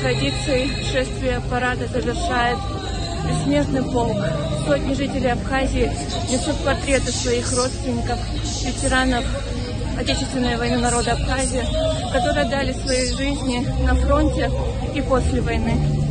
Традиции шествия парада завершает бессмертный полк. Сотни жителей Абхазии несут портреты своих родственников, ветеранов Отечественной войны народа Абхазии, которые дали свои жизни на фронте и после войны.